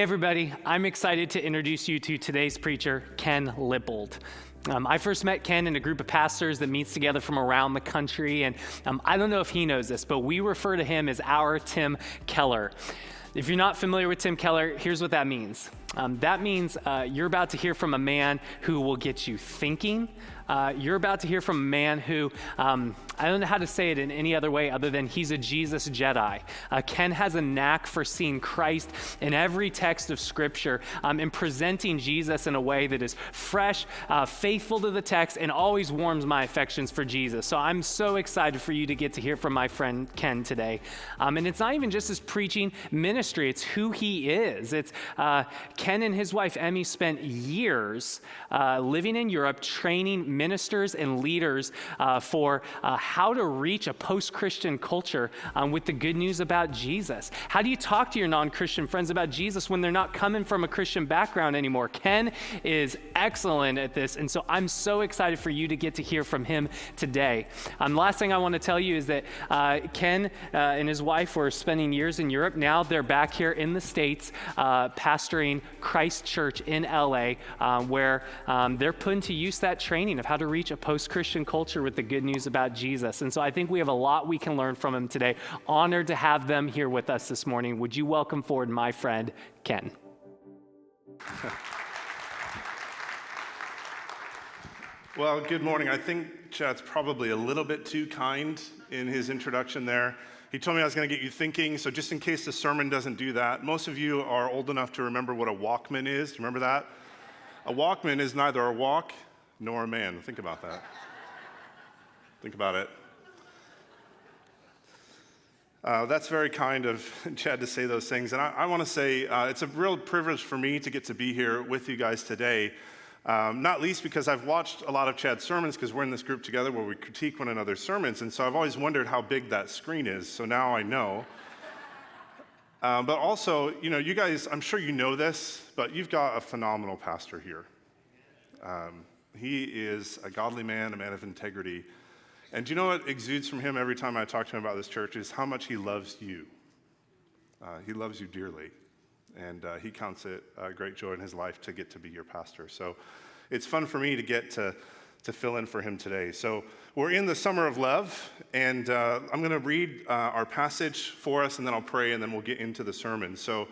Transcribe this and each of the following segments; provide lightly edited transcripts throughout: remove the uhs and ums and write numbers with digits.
Everybody, I'm excited to introduce you to today's preacher, Ken Lippold. I first met Ken in a group of pastors that meets together from around the country, and I don't know if he knows this, but we refer to him as our Tim Keller. If you're not familiar with Tim Keller, here's what that means. That means you're about to hear from a man who will get you thinking. You're about to hear from a man who, I don't know how to say it in any other way other than he's a Jesus Jedi. Ken has a knack for seeing Christ in every text of Scripture and presenting Jesus in a way that is fresh, faithful to the text, and always warms my affections for Jesus. So I'm so excited for you to get to hear from my friend Ken today. And it's not even just his preaching ministry, it's who he is. It's Ken and his wife Emmy spent years living in Europe training ministers and leaders for how to reach a post-Christian culture with the good news about Jesus. How do you talk to your non-Christian friends about Jesus when they're not coming from a Christian background anymore? Ken is excellent at this, and so I'm so excited for you to get to hear from him today. The last thing I want to tell you is that Ken and his wife were spending years in Europe. Now they're back here in the States pastoring Christ Church in LA, where they're putting to use that training of how to reach a post-Christian culture with the good news about Jesus. And so I think we have a lot we can learn from him today. Honored to have them here with us this morning. Would you welcome forward my friend, Ken? Well, good morning. I think Chad's probably a little bit too kind in his introduction there. He told me I was going to get you thinking, so just in case the sermon doesn't do that, most of you are old enough to remember what a Walkman is. Do you remember that? A Walkman is neither a walk nor a man. Think about that. Think about it. That's very kind of Chad to say those things. And I want to say it's a real privilege for me to get to be here with you guys today, not least because I've watched a lot of Chad's sermons because we're in this group together where we critique one another's sermons. And so I've always wondered how big that screen is. So now I know. But also, you guys, I'm sure you know this, but you've got a phenomenal pastor here. He is a godly man, a man of integrity. And do you know what exudes from him every time I talk to him about this church is how much he loves you. He loves you dearly. And he counts it a great joy in his life to get to be your pastor. So it's fun for me to get to fill in for him today. So we're in the summer of love, and I'm going to read our passage for us, and then I'll pray, and then we'll get into the sermon. So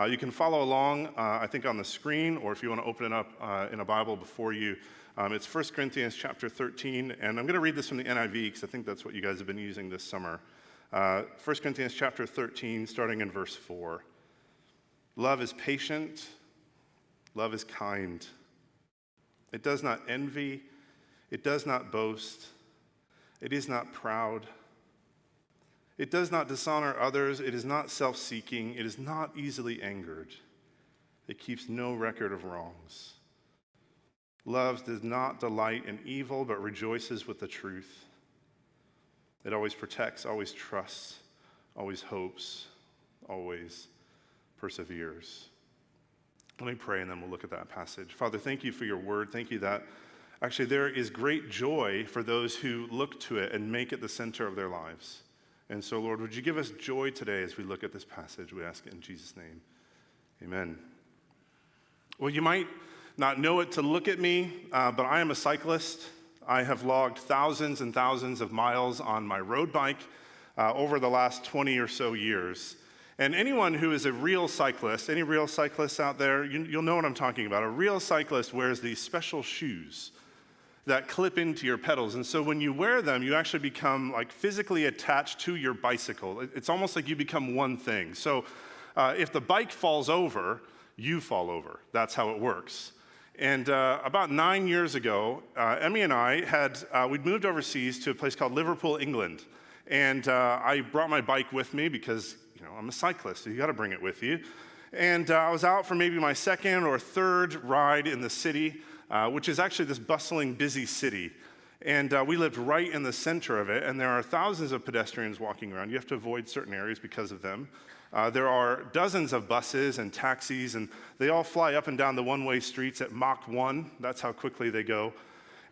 you can follow along, I think, on the screen, or if you want to open it up in a Bible before you. It's 1 Corinthians chapter 13, and I'm going to read this from the NIV because I think that's what you guys have been using this summer. 1 Corinthians chapter 13, starting in verse 4. Love is patient. Love is kind. It does not envy. It does not boast. It is not proud. It does not dishonor others. It is not self-seeking. It is not easily angered. It keeps no record of wrongs. Love does not delight in evil, but rejoices with the truth. It always protects, always trusts, always hopes, always perseveres. Let me pray, and then we'll look at that passage. Father, thank you for your word. Thank you that actually there is great joy for those who look to it and make it the center of their lives. And so, Lord, would you give us joy today as we look at this passage? We ask it in Jesus' name. Amen. Well, you might not know it to look at me, but I am a cyclist. I have logged thousands and thousands of miles on my road bike over the last 20 or so years. And anyone who is a real cyclist, any real cyclists out there, you'll know what I'm talking about. A real cyclist wears these special shoes that clip into your pedals. And so when you wear them, you actually become like physically attached to your bicycle. It's almost like you become one thing. So if the bike falls over, you fall over. That's how it works. And about 9 years ago, Emmy and I we'd moved overseas to a place called Liverpool, England. And I brought my bike with me because, I'm a cyclist, so you got to bring it with you. And I was out for maybe my second or third ride in the city, which is actually this bustling, busy city. And we lived right in the center of it, and there are thousands of pedestrians walking around. You have to avoid certain areas because of them. There are dozens of buses and taxis, and they all fly up and down the one-way streets at Mach 1. That's how quickly they go.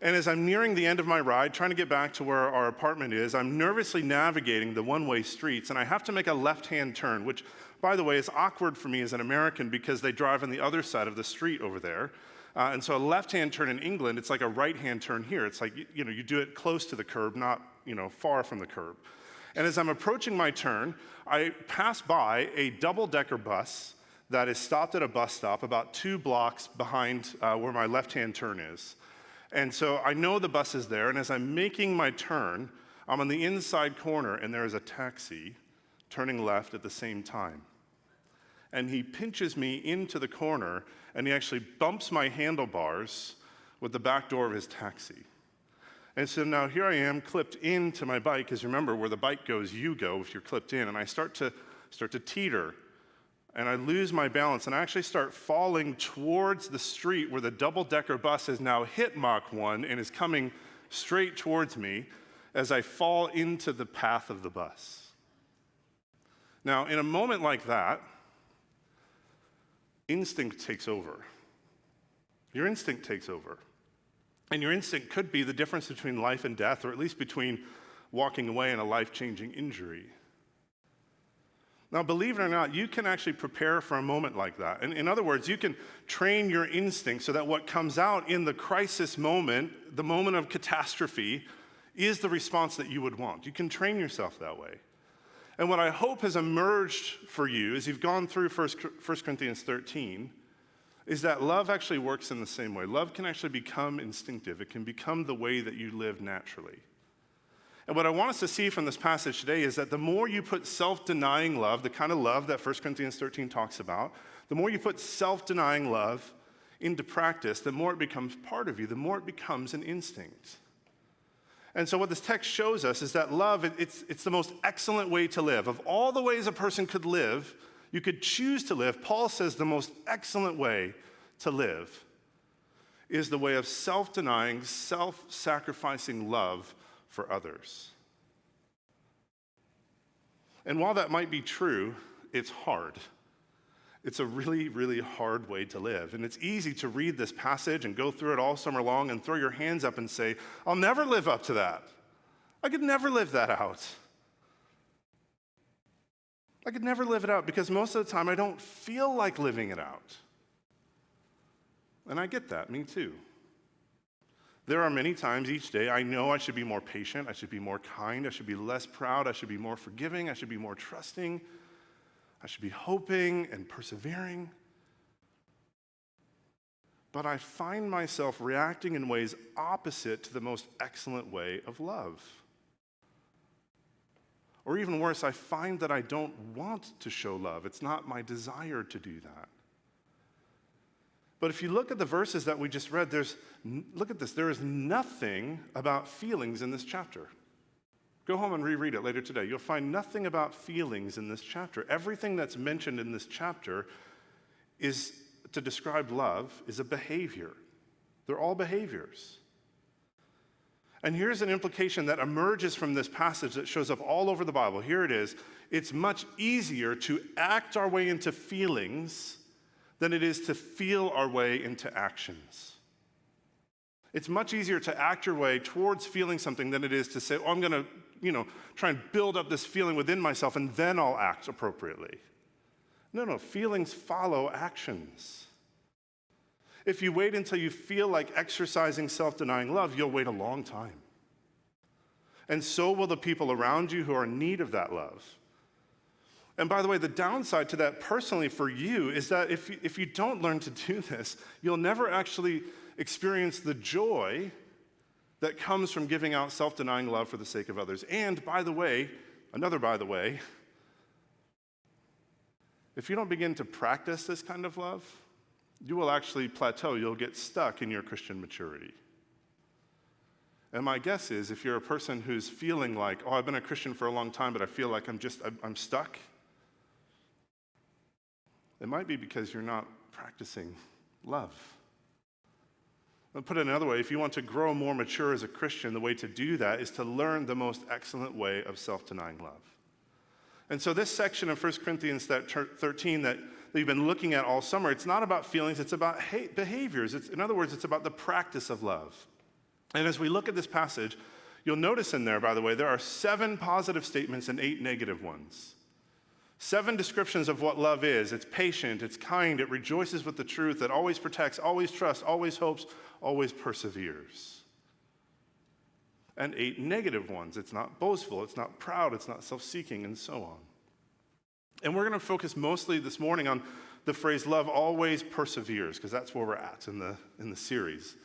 And as I'm nearing the end of my ride, trying to get back to where our apartment is, I'm nervously navigating the one-way streets, and I have to make a left-hand turn, which by the way, is awkward for me as an American because they drive on the other side of the street over there. And so a left-hand turn in England, it's like a right-hand turn here. It's like, you do it close to the curb, not, far from the curb. And as I'm approaching my turn, I pass by a double-decker bus that is stopped at a bus stop about 2 blocks behind where my left-hand turn is. And so I know the bus is there, and as I'm making my turn, I'm on the inside corner, and there is a taxi turning left at the same time. And he pinches me into the corner, and he actually bumps my handlebars with the back door of his taxi. And so now here I am clipped into my bike, because remember, where the bike goes, you go if you're clipped in, and I start to teeter, and I lose my balance, and I actually start falling towards the street where the double-decker bus has now hit Mach 1 and is coming straight towards me as I fall into the path of the bus. Now, in a moment like that, instinct takes over. Your instinct takes over. And your instinct could be the difference between life and death, or at least between walking away and a life-changing injury. Now, believe it or not, you can actually prepare for a moment like that. And in other words, you can train your instinct so that what comes out in the crisis moment, the moment of catastrophe, is the response that you would want. You can train yourself that way. And what I hope has emerged for you as you've gone through 1 Corinthians 13 is that love actually works in the same way. Love can actually become instinctive. It can become the way that you live naturally. And what I want us to see from this passage today is that the more you put self-denying love, the kind of love that 1 Corinthians 13 talks about, the more you put self-denying love into practice, the more it becomes part of you, the more it becomes an instinct. And so what this text shows us is that love, it's the most excellent way to live. Of all the ways a person could live, you could choose to live, Paul says the most excellent way to live is the way of self-denying, self-sacrificing love for others. And while that might be true, it's hard. It's a really, really hard way to live. And it's easy to read this passage and go through it all summer long and throw your hands up and say, I'll never live up to that. I could never live that out. I could never live it out because most of the time I don't feel like living it out. And I get that, me too. There are many times each day I know I should be more patient, I should be more kind, I should be less proud, I should be more forgiving, I should be more trusting, I should be hoping and persevering. But I find myself reacting in ways opposite to the most excellent way of love. Or even worse, I find that I don't want to show love. It's not my desire to do that. But if you look at the verses that we just read, look at this. There is nothing about feelings in this chapter. Go home and reread it later today. You'll find nothing about feelings in this chapter. Everything that's mentioned in this chapter is to describe love is a behavior. They're all behaviors. And here's an implication that emerges from this passage that shows up all over the Bible. Here it is. It's much easier to act our way into feelings than it is to feel our way into actions. It's much easier to act your way towards feeling something than it is to say, oh, I'm going to, try and build up this feeling within myself and then I'll act appropriately. No, feelings follow actions. If you wait until you feel like exercising self-denying love, you'll wait a long time. And so will the people around you who are in need of that love. And by the way, the downside to that personally for you is that if you don't learn to do this, you'll never actually experience the joy that comes from giving out self-denying love for the sake of others. And by the way, if you don't begin to practice this kind of love, you will actually plateau. You'll get stuck in your Christian maturity. And my guess is if you're a person who's feeling like, oh, I've been a Christian for a long time, but I feel like I'm stuck, it might be because you're not practicing love. I'll put it another way, if you want to grow more mature as a Christian, the way to do that is to learn the most excellent way of self-denying love. And so this section of 1 Corinthians 13 that you've been looking at all summer, it's not about feelings, it's about behaviors. In other words, it's about the practice of love. And as we look at this passage, you'll notice in there, by the way, there are 7 positive statements and 8 negative ones. 7 descriptions of what love is. It's patient, it's kind, it rejoices with the truth, it always protects, always trusts, always hopes, always perseveres. And 8 negative ones. It's not boastful, it's not proud, it's not self-seeking, and so on. And we're going to focus mostly this morning on the phrase love always perseveres, because that's where we're at in the series.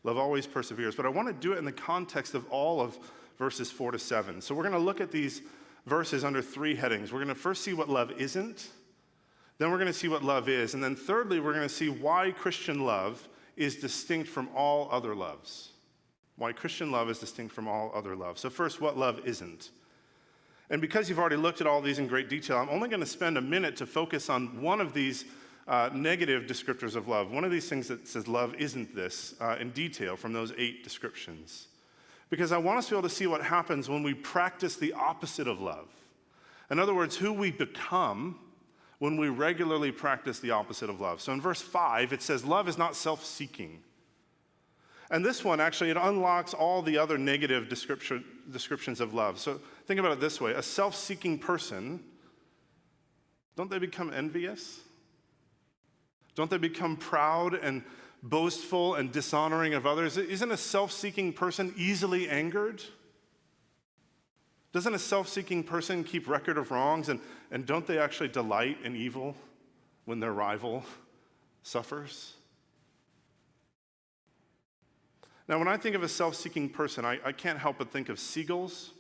Love always perseveres. But I want to do it in the context of all of verses 4 to 7. So we're going to look at these verses under 3 headings. We're going to first see what love isn't, then we're going to see what love is, and then thirdly, we're going to see why Christian love is distinct from all other loves. Why Christian love is distinct from all other love. So first, what love isn't. And because you've already looked at all these in great detail, I'm only going to spend a minute to focus on one of these negative descriptors of love, one of these things that says love isn't this in detail from those 8 descriptions. Because I want us to be able to see what happens when we practice the opposite of love. In other words, who we become when we regularly practice the opposite of love. So in verse 5, it says, love is not self-seeking. And this one, actually, it unlocks all the other negative descriptions of love. So think about it this way. A self-seeking person, don't they become envious? Don't they become proud and boastful and dishonoring of others? Isn't a self-seeking person easily angered? Doesn't a self-seeking person keep record of wrongs? And don't they actually delight in evil when their rival suffers? Now, when I think of a self-seeking person, I can't help but think of seagulls.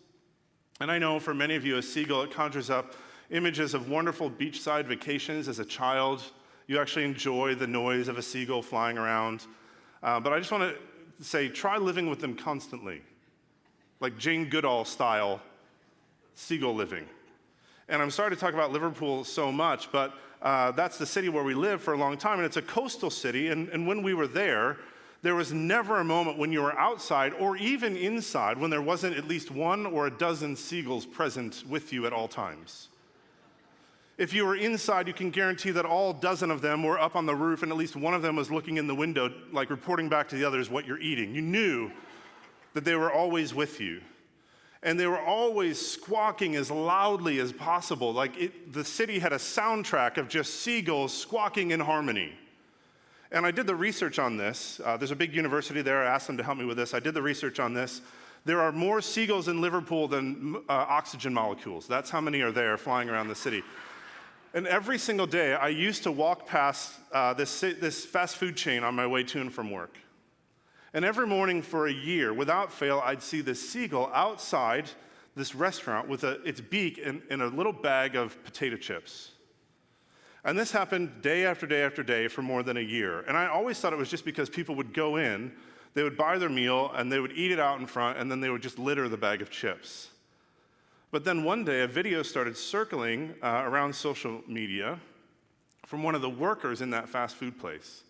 And I know for many of you, a seagull, it conjures up images of wonderful beachside vacations as a child. You actually enjoy the noise of a seagull flying around. But I just want to say, try living with them constantly, like Jane Goodall style seagull living. And I'm sorry to talk about Liverpool so much, but that's the city where we lived for a long time, and it's a coastal city, and when we were there was never a moment when you were outside or even inside when there wasn't at least 1 or a dozen seagulls present with you at all times. If you were inside, you can guarantee that all dozen of them were up on the roof, and at least one of them was looking in the window, like reporting back to the others what you're eating. You knew that they were always with you. And they were always squawking as loudly as possible. The city had a soundtrack of just seagulls squawking in harmony. And I did the research on this. There's a big university there. I asked them to help me with this. I did the research on this. There are more seagulls in Liverpool than oxygen molecules. That's how many are there flying around the city. And every single day, I used to walk past this fast food chain on my way to and from work. And every morning for a year, without fail, I'd see this seagull outside this restaurant with its beak in a little bag of potato chips. And this happened day after day after day for more than a year. And I always thought it was just because people would go in, they would buy their meal, and they would eat it out in front, and then they would just litter the bag of chips. But then one day, a video started circling around social media from one of the workers in that fast food place.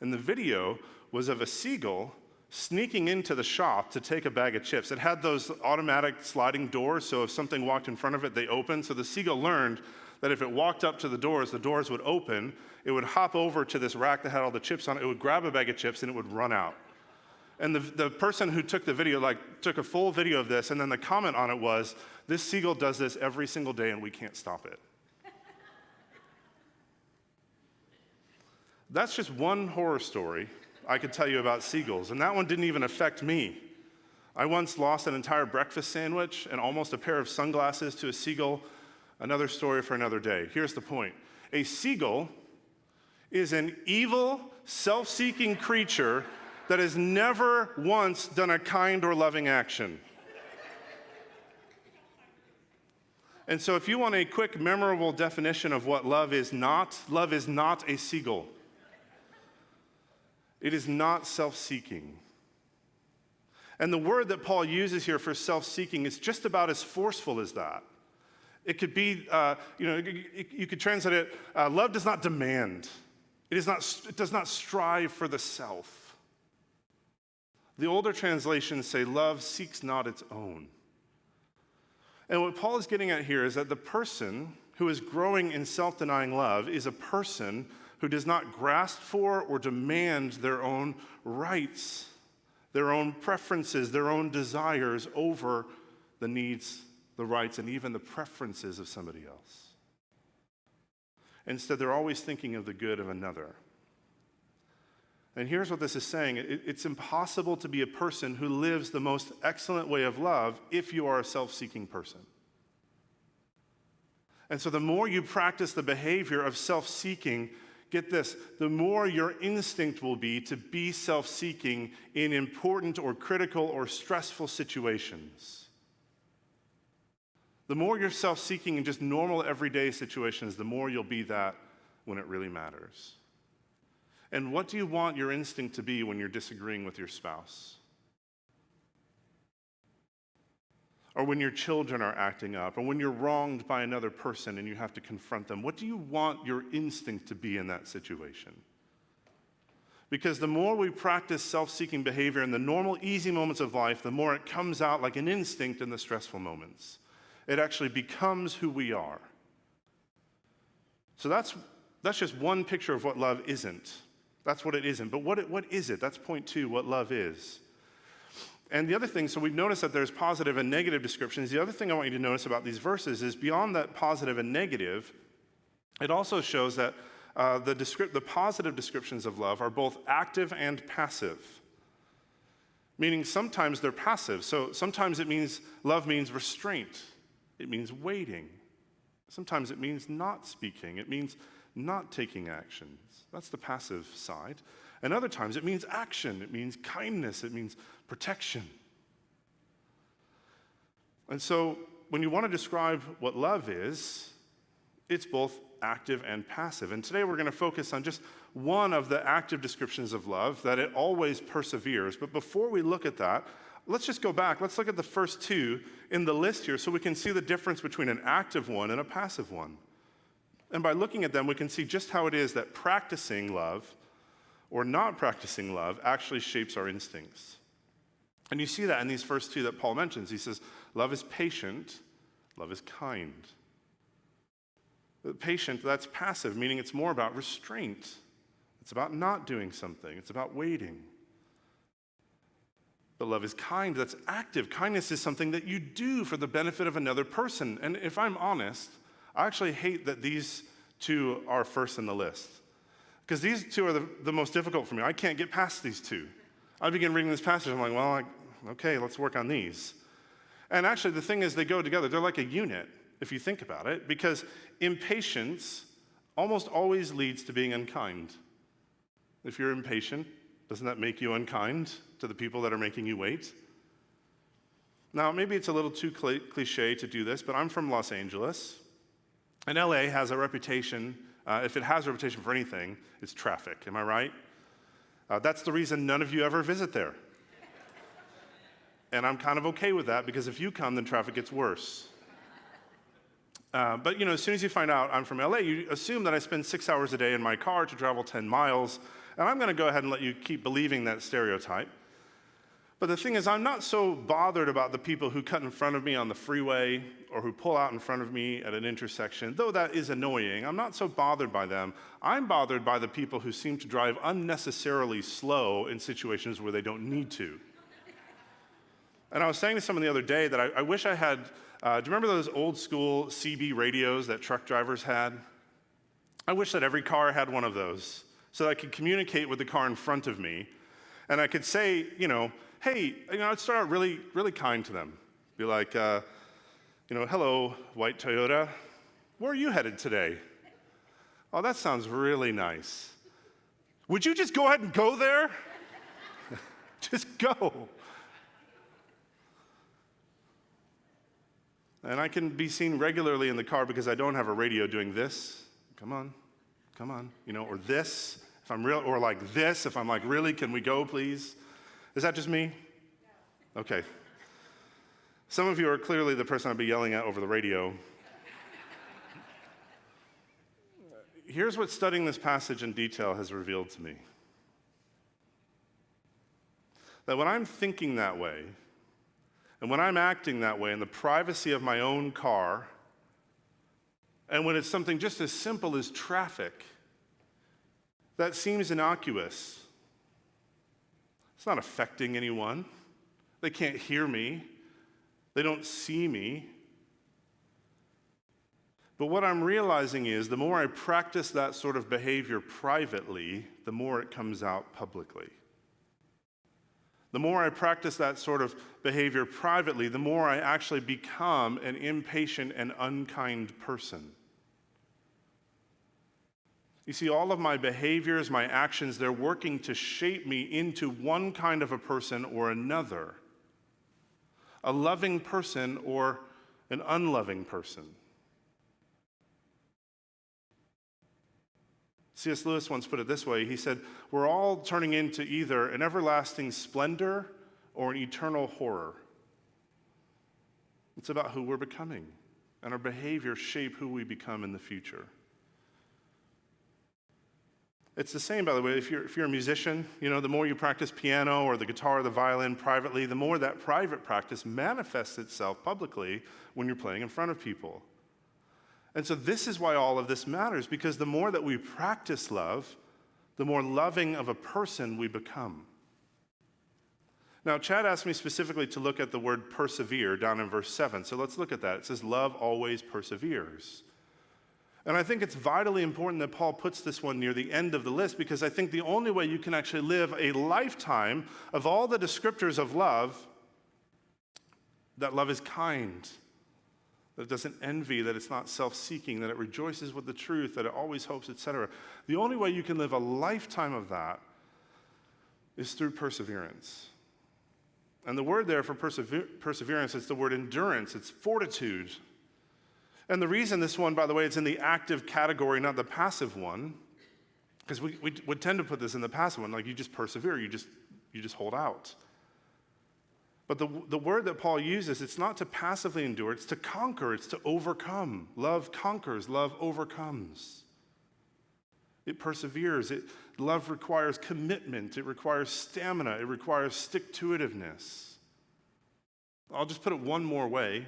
And the video was of a seagull sneaking into the shop to take a bag of chips. It had those automatic sliding doors, so if something walked in front of it, they opened. So the seagull learned that if it walked up to the doors would open. It would hop over to this rack that had all the chips on it. It would grab a bag of chips, and it would run out. And the person who took the video, took a full video of this, and then the comment on it was, "This seagull does this every single day, and we can't stop it." That's just one horror story I could tell you about seagulls, and that one didn't even affect me. I once lost an entire breakfast sandwich and almost a pair of sunglasses to a seagull. Another story for another day. Here's the point. A seagull is an evil, self-seeking creature that has never once done a kind or loving action. And so if you want a quick, memorable definition of what love is not a seagull. It is not self-seeking. And the word that Paul uses here for self-seeking is just about as forceful as that. It could be, you could translate it, love does not demand. It does not strive for the self. The older translations say love seeks not its own. And what Paul is getting at here is that the person who is growing in self-denying love is a person who does not grasp for or demand their own rights, their own preferences, their own desires over the needs, the rights, and even the preferences of somebody else. Instead, they're always thinking of the good of another. And here's what this is saying. It's impossible to be a person who lives the most excellent way of love if you are a self-seeking person. And so the more you practice the behavior of self-seeking, get this, the more your instinct will be to be self-seeking in important or critical or stressful situations. The more you're self-seeking in just normal everyday situations, the more you'll be that when it really matters. And what do you want your instinct to be when you're disagreeing with your spouse? Or when your children are acting up, or when you're wronged by another person and you have to confront them? What do you want your instinct to be in that situation? Because the more we practice self-seeking behavior in the normal, easy moments of life, the more it comes out like an instinct in the stressful moments. It actually becomes who we are. So that's just one picture of what love isn't. That's what it isn't. But what is it? That's point 2, what love is. And the other thing, so we've noticed that there's positive and negative descriptions. The other thing I want you to notice about these verses is beyond that positive and negative, it also shows that the positive descriptions of love are both active and passive. Meaning sometimes they're passive. So sometimes love means restraint. It means waiting. Sometimes it means not speaking. It means not taking actions. That's the passive side. And other times it means action. It means kindness. It means protection. And so when you want to describe what love is, it's both active and passive. And today we're going to focus on just one of the active descriptions of love, that it always perseveres. But before we look at that, let's just go back. Let's look at the first 2 in the list here so we can see the difference between an active one and a passive one. And by looking at them, we can see just how it is that practicing love or not practicing love actually shapes our instincts. And you see that in these first 2 that Paul mentions. He says, love is patient, love is kind. Patient, that's passive, meaning it's more about restraint. It's about not doing something. It's about waiting. But love is kind, that's active. Kindness is something that you do for the benefit of another person. And if I'm honest, I actually hate that these 2 are first in the list. Because these 2 are the most difficult for me. I can't get past these 2. I begin reading this passage, I'm like, well, okay, let's work on these. And actually, the thing is, they go together. They're like a unit, if you think about it, because impatience almost always leads to being unkind. If you're impatient, doesn't that make you unkind to the people that are making you wait? Now, maybe it's a little too cliche to do this, but I'm from Los Angeles, and LA has a reputation, if it has a reputation for anything, it's traffic. Am I right? That's the reason none of you ever visit there. And I'm kind of okay with that, because if you come, then traffic gets worse. But as soon as you find out I'm from LA, you assume that I spend 6 hours a day in my car to travel 10 miles, and I'm going to go ahead and let you keep believing that stereotype. But the thing is, I'm not so bothered about the people who cut in front of me on the freeway or who pull out in front of me at an intersection, though that is annoying. I'm not so bothered by them. I'm bothered by the people who seem to drive unnecessarily slow in situations where they don't need to. And I was saying to someone the other day that I wish I had, do you remember those old school CB radios that truck drivers had? I wish that every car had one of those so that I could communicate with the car in front of me. And I could say, hey, I'd start out really, really kind to them. Be like, hello, white Toyota. Where are you headed today? Oh, that sounds really nice. Would you just go ahead and go there? Just go. And I can be seen regularly in the car because I don't have a radio doing this. Come on, or this, if I'm real, or like this, if I'm like, really, can we go, please? Is that just me? Okay. Some of you are clearly the person I'd be yelling at over the radio. Here's what studying this passage in detail has revealed to me. That when I'm thinking that way, and when I'm acting that way in the privacy of my own car, and when it's something just as simple as traffic, that seems innocuous. It's not affecting anyone. They can't hear me. They don't see me. But what I'm realizing is the more I practice that sort of behavior privately, the more it comes out publicly. The more I practice that sort of behavior privately, the more I actually become an impatient and unkind person. You see, all of my behaviors, my actions, they're working to shape me into one kind of a person or another. A loving person or an unloving person. C.S. Lewis once put it this way. He said, we're all turning into either an everlasting splendor or an eternal horror. It's about who we're becoming, and our behaviors shape who we become in the future. It's the same, by the way, if you're a musician, the more you practice piano or the guitar or the violin privately, the more that private practice manifests itself publicly when you're playing in front of people. And so this is why all of this matters, because the more that we practice love, the more loving of a person we become. Now, Chad asked me specifically to look at the word persevere down in verse 7, so let's look at that. It says, love always perseveres. And I think it's vitally important that Paul puts this one near the end of the list, because I think the only way you can actually live a lifetime of all the descriptors of love, that love is kind, that it doesn't envy, that it's not self-seeking, that it rejoices with the truth, that it always hopes, etc. The only way you can live a lifetime of that is through perseverance. And the word there for perseverance is the word endurance. It's fortitude. And the reason this one, by the way, it's in the active category, not the passive one, because we would tend to put this in the passive one, like you just persevere, you just hold out. But the word that Paul uses, it's not to passively endure, it's to conquer, it's to overcome. Love conquers, love overcomes. It perseveres. Love requires commitment, it requires stamina, it requires stick-to-itiveness. I'll just put it one more way.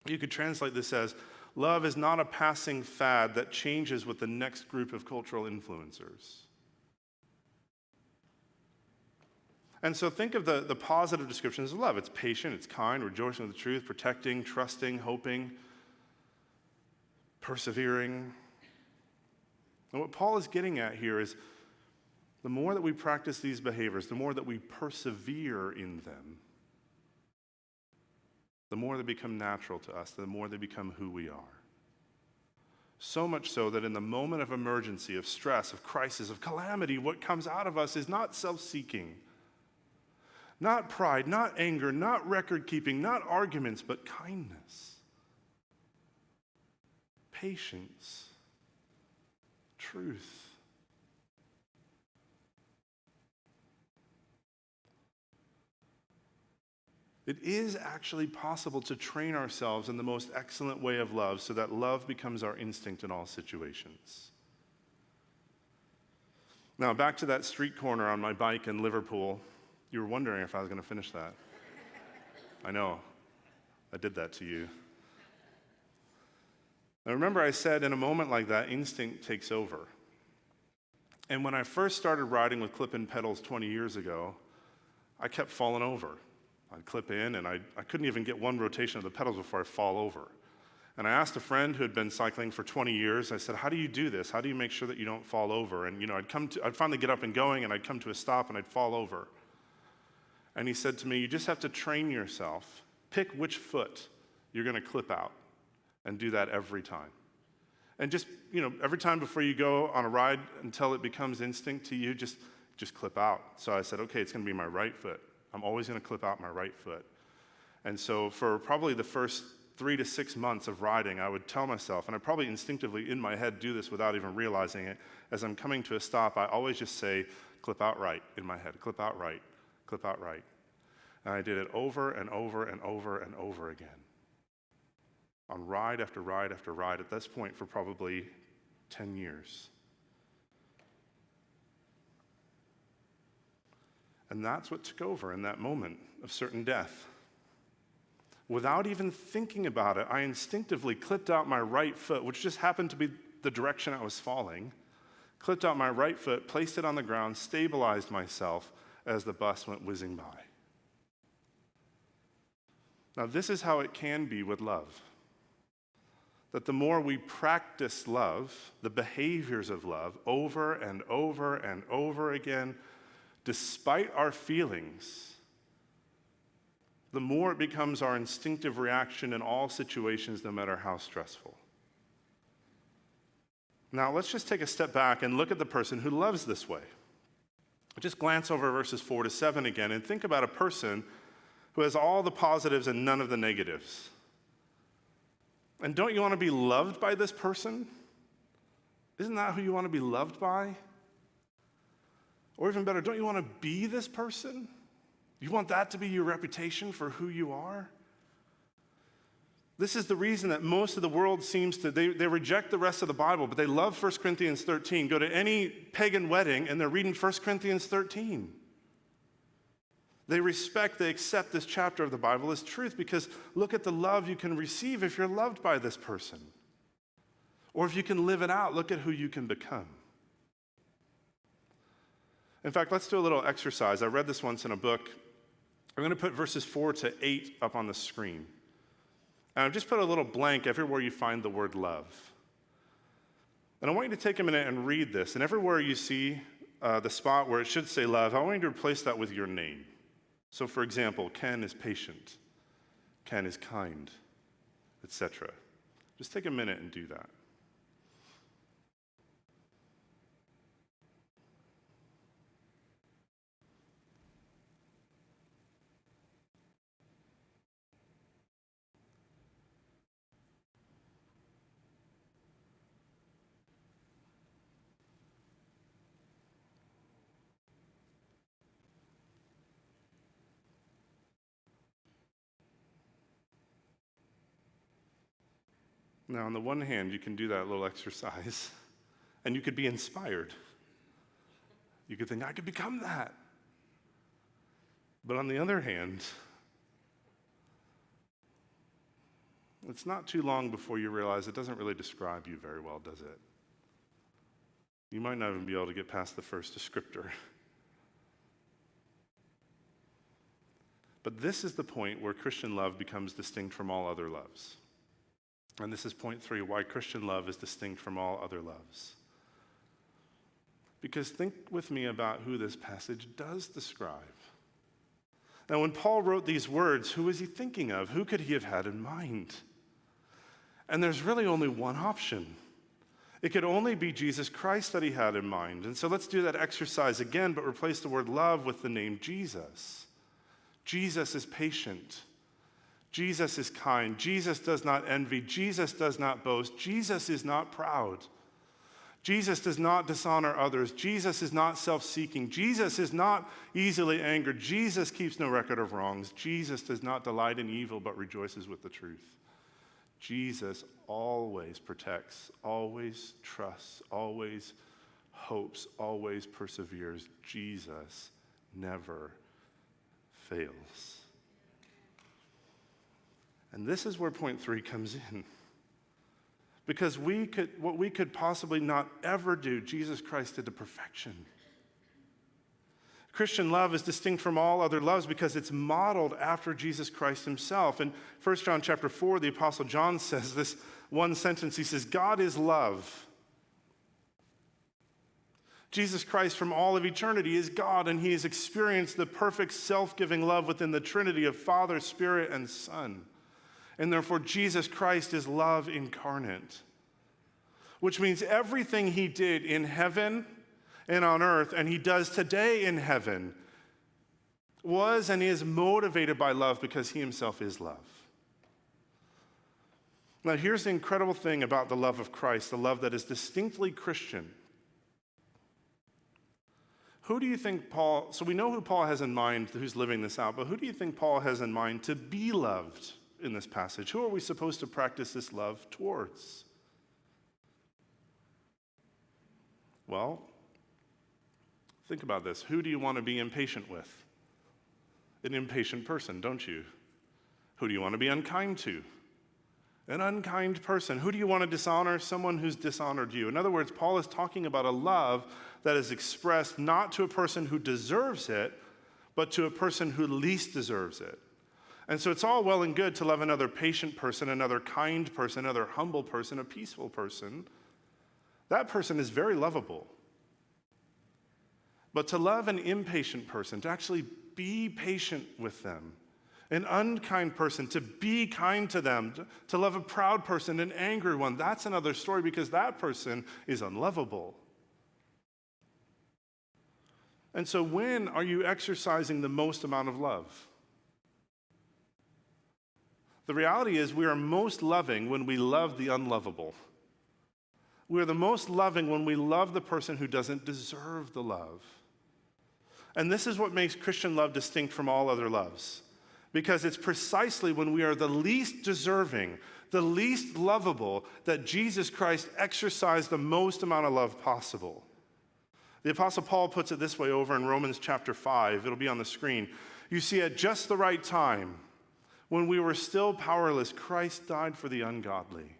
You could translate this as, love is not a passing fad that changes with the next group of cultural influencers. And so think of the positive descriptions of love. It's patient, it's kind, rejoicing with the truth, protecting, trusting, hoping, persevering. And what Paul is getting at here is the more that we practice these behaviors, the more that we persevere in them, the more they become natural to us, the more they become who we are. So much so that in the moment of emergency, of stress, of crisis, of calamity, what comes out of us is not self-seeking, not pride, not anger, not record-keeping, not arguments, but kindness, patience, truth. It is actually possible to train ourselves in the most excellent way of love so that love becomes our instinct in all situations. Now, back to that street corner on my bike in Liverpool. You were wondering if I was going to finish that. I know. I did that to you. Now, remember I said in a moment like that, instinct takes over. And when I first started riding with clip-in pedals 20 years ago, I kept falling over. I'd clip in, and I couldn't even get one rotation of the pedals before I'd fall over. And I asked a friend who had been cycling for 20 years, I said, how do you do this? How do you make sure that you don't fall over? And I'd finally get up and going, and I'd come to a stop, and I'd fall over. And he said to me, you just have to train yourself. Pick which foot you're going to clip out, and do that every time. And just, every time before you go on a ride until it becomes instinct to you, just clip out. So I said, okay, it's going to be my right foot. I'm always going to clip out my right foot. And so for probably the first 3 to 6 months of riding, I would tell myself, and I probably instinctively in my head do this without even realizing it, as I'm coming to a stop, I always just say, clip out right in my head, clip out right, clip out right. And I did it over and over and over and over again. On ride after ride after ride, at this point for probably 10 years. And that's what took over in that moment of certain death. Without even thinking about it, I instinctively clipped out my right foot, which just happened to be the direction I was falling, clipped out my right foot, placed it on the ground, stabilized myself as the bus went whizzing by. Now, this is how it can be with love. that the more we practice love, the behaviors of love, over and over and over again, despite our feelings, the more it becomes our instinctive reaction in all situations, no matter how stressful. Now, let's just take a step back and look at the person who loves this way. Just glance over verses 4 to 7 again and think about a person who has all the positives and none of the negatives. And don't you want to be loved by this person? Isn't that who you want to be loved by? Or even better, don't you want to be this person? You want that to be your reputation for who you are? This is the reason that most of the world seems to, they reject the rest of the Bible, but they love 1 Corinthians 13. Go to any pagan wedding and they're reading 1 Corinthians 13. They respect, they accept this chapter of the Bible as truth because look at the love you can receive if you're loved by this person. Or if you can live it out, look at who you can become. In fact, let's do a little exercise. I read this once in a book. I'm going to put verses 4 to 8 up on the screen. And I've just put a little blank everywhere you find the word love. And I want you to take a minute and read this. And everywhere you see the spot where it should say love, I want you to replace that with your name. So for example, Ken is patient. Ken is kind, etc. Just take a minute and do that. Now, on the one hand, you can do that little exercise, and you could be inspired. You could think, I could become that. But on the other hand, it's not too long before you realize it doesn't really describe you very well, does it? You might not even be able to get past the first descriptor. But this is the point where Christian love becomes distinct from all other loves. And this is point 3, why Christian love is distinct from all other loves. Because think with me about who this passage does describe. Now, when Paul wrote these words, who was he thinking of? Who could he have had in mind? And there's really only one option. It could only be Jesus Christ that he had in mind. And so let's do that exercise again, but replace the word love with the name Jesus. Jesus is patient. Jesus is kind. Jesus does not envy. Jesus does not boast. Jesus is not proud. Jesus does not dishonor others. Jesus is not self-seeking. Jesus is not easily angered. Jesus keeps no record of wrongs. Jesus does not delight in evil but rejoices with the truth. Jesus always protects, always trusts, always hopes, always perseveres. Jesus never fails. And this is where point 3 comes in. Because what we could possibly not ever do, Jesus Christ did to perfection. Christian love is distinct from all other loves because it's modeled after Jesus Christ himself. In 1 John chapter 4, the Apostle John says this one sentence. He says, God is love. Jesus Christ from all of eternity is God, and he has experienced the perfect self-giving love within the Trinity of Father, Spirit, and Son. And therefore, Jesus Christ is love incarnate, which means everything he did in heaven and on earth, and he does today in heaven, was and is motivated by love because he himself is love. Now, here's the incredible thing about the love of Christ, the love that is distinctly Christian. Who do you think Paul, so we know who Paul has in mind, who's living this out, but who do you think Paul has in mind to be loved in this passage? Who are we supposed to practice this love towards? Well, think about this. Who do you want to be impatient with? An impatient person, don't you? Who do you want to be unkind to? An unkind person. Who do you want to dishonor? Someone who's dishonored you. In other words, Paul is talking about a love that is expressed not to a person who deserves it, but to a person who least deserves it. And so it's all well and good to love another patient person, another kind person, another humble person, a peaceful person. That person is very lovable. But to love an impatient person, to actually be patient with them, an unkind person, to be kind to them, to love a proud person, an angry one, that's another story because that person is unlovable. And so when are you exercising the most amount of love? The reality is we are most loving when we love the unlovable. We are the most loving when we love the person who doesn't deserve the love. And this is what makes Christian love distinct from all other loves. Because it's precisely when we are the least deserving, the least lovable, that Jesus Christ exercised the most amount of love possible. The Apostle Paul puts it this way over in Romans chapter 5. It'll be on the screen. You see, at just the right time, when we were still powerless, Christ died for the ungodly.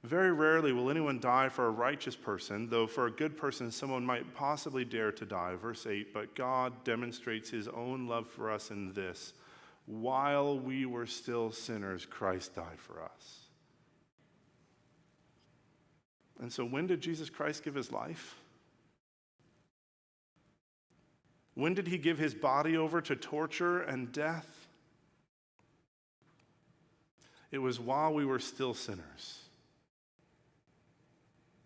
Very rarely will anyone die for a righteous person, though for a good person someone might possibly dare to die. Verse 8, but God demonstrates his own love for us in this: while we were still sinners, Christ died for us. And so when did Jesus Christ give his life? When did he give his body over to torture and death? It was while we were still sinners.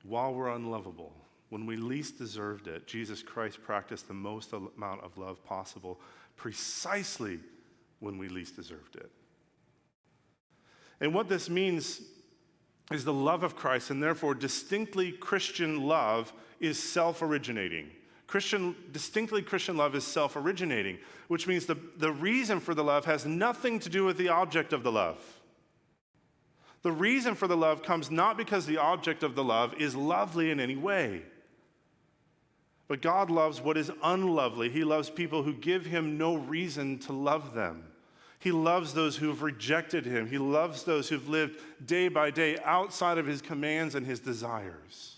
While we're unlovable, when we least deserved it, Jesus Christ practiced the most amount of love possible precisely when we least deserved it. And what this means is the love of Christ, and therefore distinctly Christian love is self-originating. Distinctly Christian love is self-originating, which means the reason for the love has nothing to do with the object of the love. The reason for the love comes not because the object of the love is lovely in any way. But God loves what is unlovely. He loves people who give him no reason to love them. He loves those who have rejected him. He loves those who've lived day by day outside of his commands and his desires.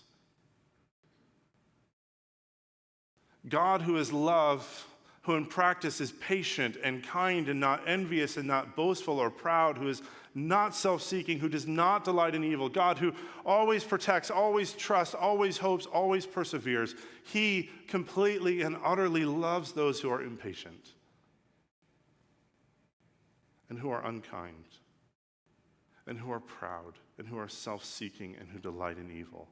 God, who is love, who in practice is patient and kind and not envious and not boastful or proud, who is not self-seeking, who does not delight in evil, God who always protects, always trusts, always hopes, always perseveres, he completely and utterly loves those who are impatient and who are unkind and who are proud and who are self-seeking and who delight in evil.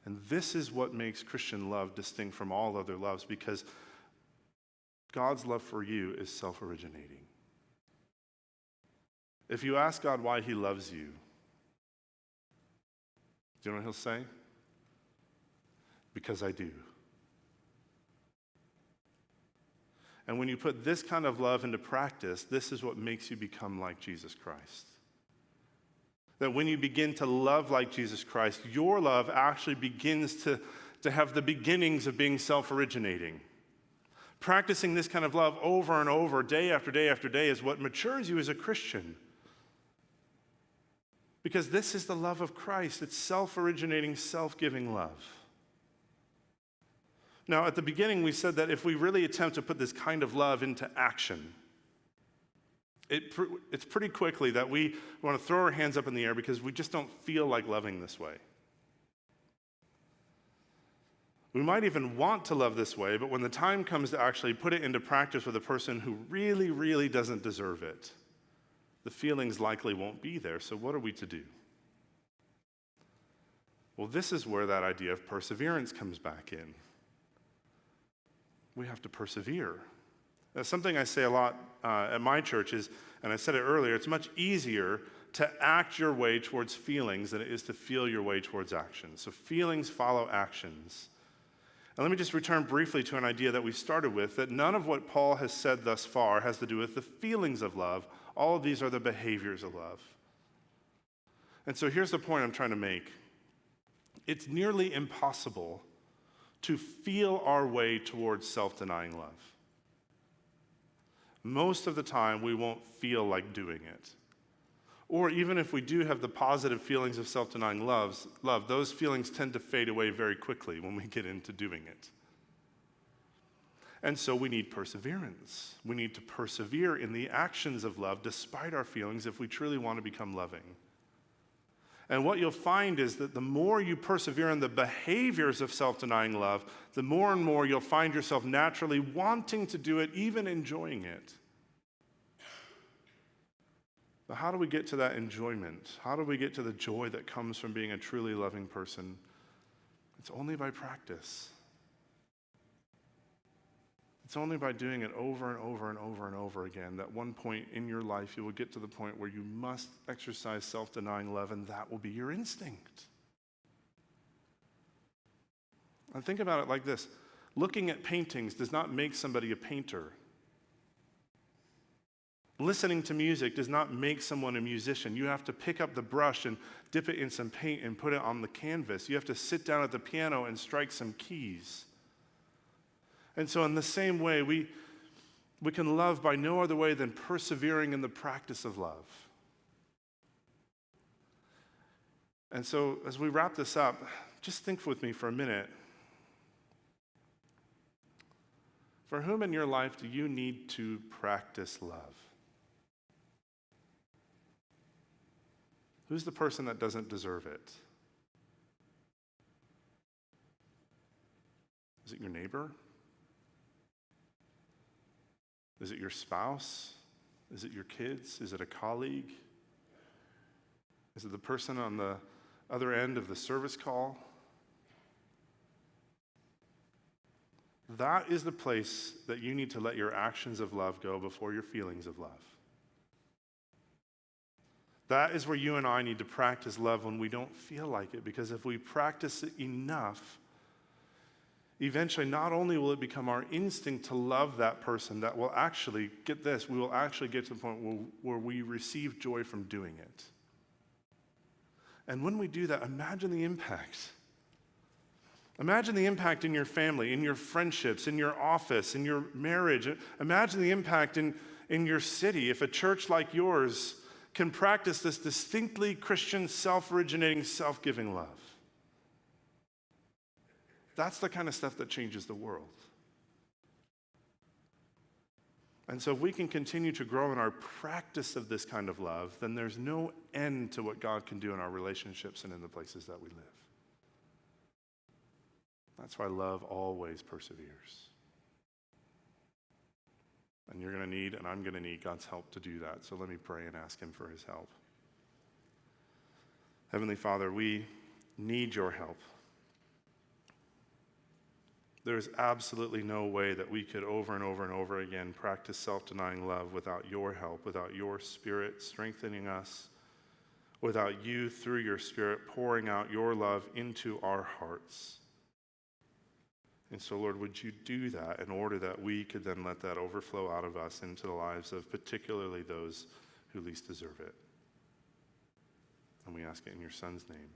And this is what makes Christian love distinct from all other loves, because God's love for you is self-originating. If you ask God why he loves you, do you know what he'll say? Because I do. And when you put this kind of love into practice, this is what makes you become like Jesus Christ. That when you begin to love like Jesus Christ, your love actually begins to have the beginnings of being self-originating. Practicing this kind of love over and over, day after day after day, is what matures you as a Christian. Because this is the love of Christ. It's self-originating, self-giving love. Now, at the beginning, we said that if we really attempt to put this kind of love into action, it's pretty quickly that we want to throw our hands up in the air because we just don't feel like loving this way. We might even want to love this way, but when the time comes to actually put it into practice with a person who really, really doesn't deserve it, the feelings likely won't be there. So what are we to do? Well, this is where that idea of perseverance comes back in. We have to persevere. That's something I say a lot at my church is, and I said it earlier, it's much easier to act your way towards feelings than it is to feel your way towards actions. So feelings follow actions. And let me just return briefly to an idea that we started with, that none of what Paul has said thus far has to do with the feelings of love. All of these are the behaviors of love. And so here's the point I'm trying to make. It's nearly impossible to feel our way towards self-denying love. Most of the time, we won't feel like doing it. Or even if we do have the positive feelings of self-denying love, those feelings tend to fade away very quickly when we get into doing it. And so we need perseverance. We need to persevere in the actions of love despite our feelings if we truly want to become loving. And what you'll find is that the more you persevere in the behaviors of self-denying love, the more and more you'll find yourself naturally wanting to do it, even enjoying it. But how do we get to that enjoyment? How do we get to the joy that comes from being a truly loving person? It's only by practice. It's only by doing it over and over and over and over again that one point in your life you will get to the point where you must exercise self-denying love, and that will be your instinct. And think about it like this. Looking at paintings does not make somebody a painter. Listening to music does not make someone a musician. You have to pick up the brush and dip it in some paint and put it on the canvas. You have to sit down at the piano and strike some keys. And so in the same way, we can love by no other way than persevering in the practice of love. And so as we wrap this up, just think with me for a minute. For whom in your life do you need to practice love? Who's the person that doesn't deserve it? Is it your neighbor? Is it your spouse? Is it your kids? Is it a colleague? Is it the person on the other end of the service call? That is the place that you need to let your actions of love go before your feelings of love. That is where you and I need to practice love when we don't feel like it, because if we practice it enough, eventually, not only will it become our instinct to love that person, that will actually, get this, we will actually get to the point where we receive joy from doing it. And when we do that, imagine the impact. Imagine the impact in your family, in your friendships, in your office, in your marriage. Imagine the impact in your city if a church like yours can practice this distinctly Christian, self-originating, self-giving love. That's the kind of stuff that changes the world. And so if we can continue to grow in our practice of this kind of love, then there's no end to what God can do in our relationships and in the places that we live. That's why love always perseveres. And you're going to need, and I'm going to need God's help to do that. So let me pray and ask him for his help. Heavenly Father, we need your help. There's absolutely no way that we could over and over and over again practice self-denying love without your help, without your Spirit strengthening us, without you, through your Spirit, pouring out your love into our hearts. And so, Lord, would you do that in order that we could then let that overflow out of us into the lives of particularly those who least deserve it. And we ask it in your Son's name.